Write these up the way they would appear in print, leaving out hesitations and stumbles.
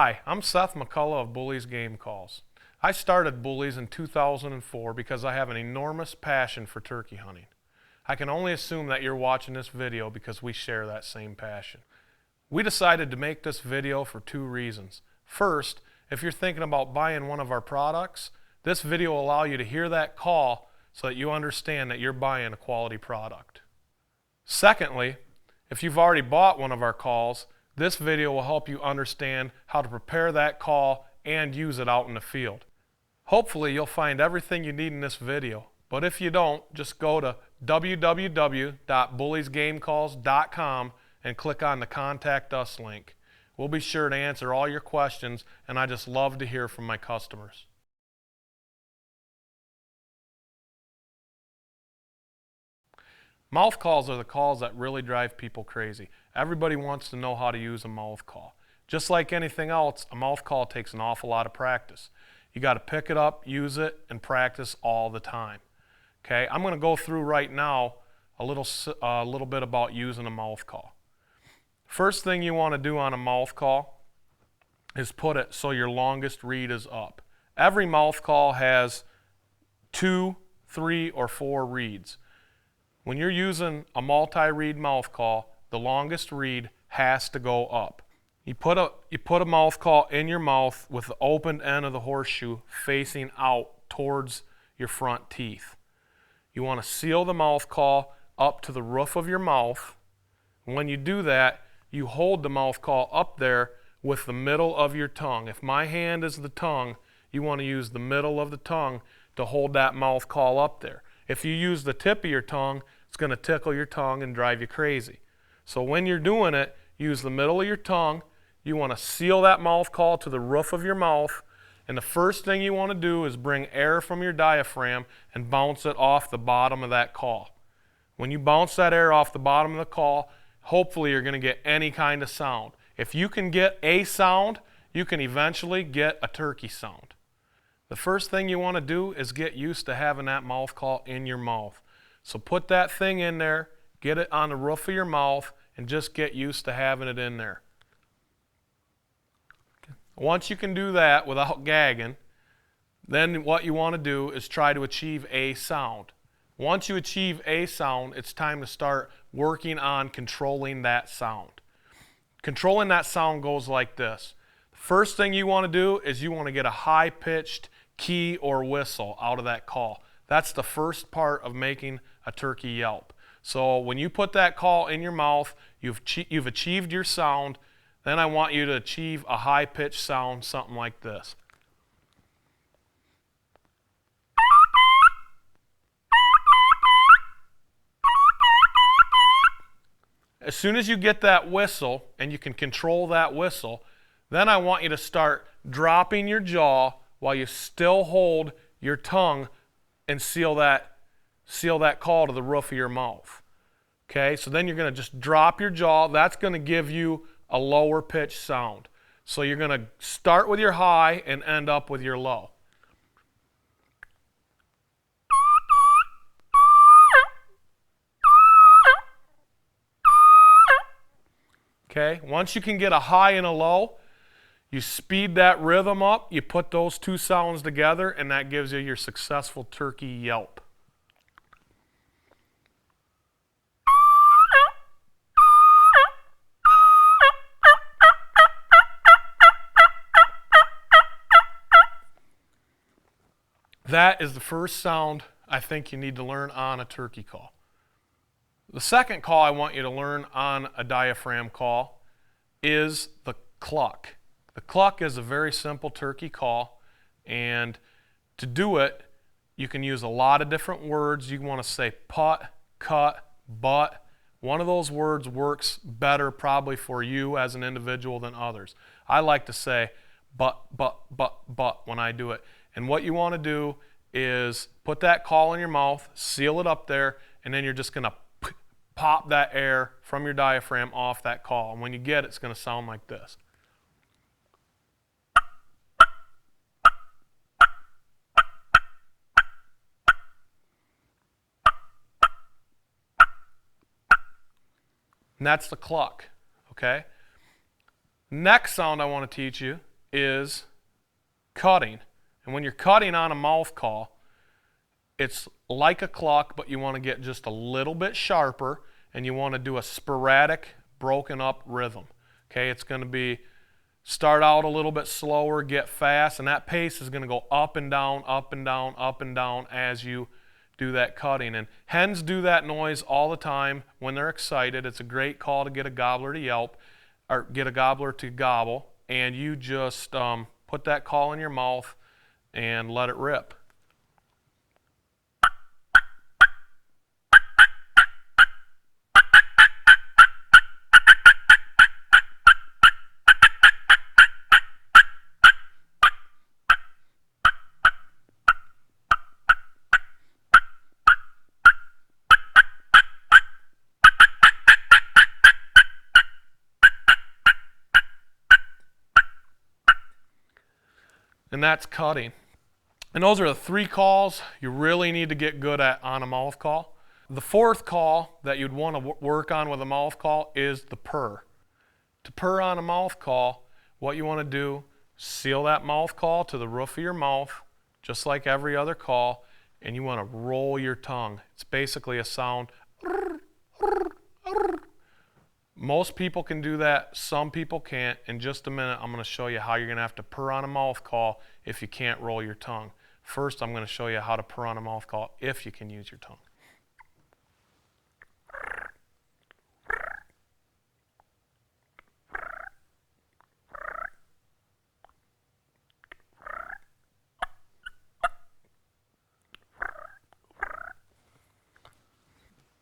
Hi, I'm Seth McCullough of Bully's Game Calls. I started Bully's in 2004 because I have an enormous passion for turkey hunting. I can only assume that you're watching this video because we share that same passion. We decided to make this video for two reasons. First, if you're thinking about buying one of our products, this video will allow you to hear that call so that you understand that you're buying a quality product. Secondly, if you've already bought one of our calls, this video will help you understand how to prepare that call and use it out in the field. Hopefully you'll find everything you need in this video, but if you don't, just go to www.bulliesgamecalls.com and click on the Contact Us link. We'll be sure to answer all your questions, and I just love to hear from my customers. Mouth calls are the calls that really drive people crazy. Everybody wants to know how to use a mouth call. Just like anything else, a mouth call takes an awful lot of practice. You got to pick it up, use it, and practice all the time. Okay, I'm going to go through right now a little bit about using a mouth call. First thing you want to do on a mouth call is put it so your longest reed is up. Every mouth call has 2, 3, or 4 reeds. When you're using a multi-reed mouth call, the longest reed has to go up. You put a mouth call in your mouth with the open end of the horseshoe facing out towards your front teeth. You want to seal the mouth call up to the roof of your mouth. When you do that, you hold the mouth call up there with the middle of your tongue. If my hand is the tongue, you want to use the middle of the tongue to hold that mouth call up there. If you use the tip of your tongue, it's going to tickle your tongue and drive you crazy. So when you're doing it, use the middle of your tongue. You want to seal that mouth call to the roof of your mouth. And the first thing you want to do is bring air from your diaphragm and bounce it off the bottom of that call. When you bounce that air off the bottom of the call, hopefully you're going to get any kind of sound. If you can get a sound, you can eventually get a turkey sound. The first thing you want to do is get used to having that mouth call in your mouth. So put that thing in there, get it on the roof of your mouth, and just get used to having it in there. Once you can do that without gagging, then what you want to do is try to achieve a sound. Once you achieve a sound, it's time to start working on controlling that sound. Controlling that sound goes like this. The first thing you want to do is you want to get a high-pitched key or whistle out of that call. That's the first part of making a turkey yelp. So when you put that call in your mouth, you've achieved your sound. Then I want you to achieve a high-pitched sound, something like this. As soon as you get that whistle and you can control that whistle, then I want you to start dropping your jaw while you still hold your tongue and seal that call to the roof of your mouth. Okay, so then you're going to just drop your jaw. That's going to give you a lower pitch sound. So you're going to start with your high and end up with your low. Okay, once you can get a high and a low, you speed that rhythm up, you put those two sounds together, and that gives you your successful turkey yelp. That is the first sound I think you need to learn on a turkey call. The second call I want you to learn on a diaphragm call is the cluck. The cluck is a very simple turkey call, and to do it, you can use a lot of different words. You want to say putt, cut, butt. One of those words works better probably for you as an individual than others. I like to say but when I do it. And what you want to do is put that call in your mouth, seal it up there, and then you're just going to pop that air from your diaphragm off that call. And when you get it, it's going to sound like this. And that's the cluck, okay? Next sound I want to teach you is cutting. And when you're cutting on a mouth call, it's like a cluck, but you want to get just a little bit sharper, and you want to do a sporadic, broken up rhythm. Okay, it's going to be start out a little bit slower, get fast, and that pace is going to go up and down, up and down, up and down as you do that cutting. And hens do that noise all the time when they're excited. It's a great call to get a gobbler to yelp, or get a gobbler to gobble, and you just put that call in your mouth and let it rip. And that's cutting. And those are the 3 calls you really need to get good at on a mouth call. The 4th call that you'd want to work on with a mouth call is the purr. To purr on a mouth call, what you want to do, seal that mouth call to the roof of your mouth, just like every other call, and you want to roll your tongue. It's basically a sound. Most people can do that, some people can't. In just a minute, I'm going to show you how you're going to have to purr on a mouth call if you can't roll your tongue. First, I'm going to show you how to purr on a mouth call if you can use your tongue.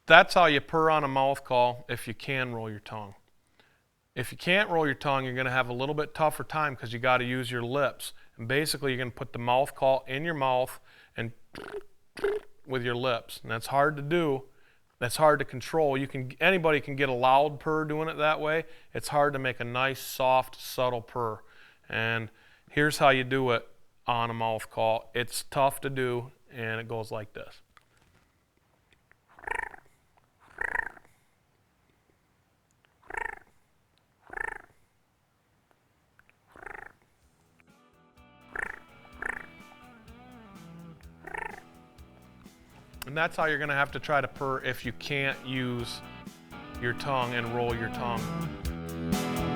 That's how you purr on a mouth call if you can roll your tongue. If you can't roll your tongue, you're going to have a little bit tougher time because you got to use your lips. And basically, you're going to put the mouth call in your mouth and with your lips. And that's hard to do. That's hard to control. Anybody can get a loud purr doing it that way. It's hard to make a nice, soft, subtle purr. And here's how you do it on a mouth call. It's tough to do, and it goes like this. And that's how you're going to have to try to purr if you can't use your tongue and roll your tongue.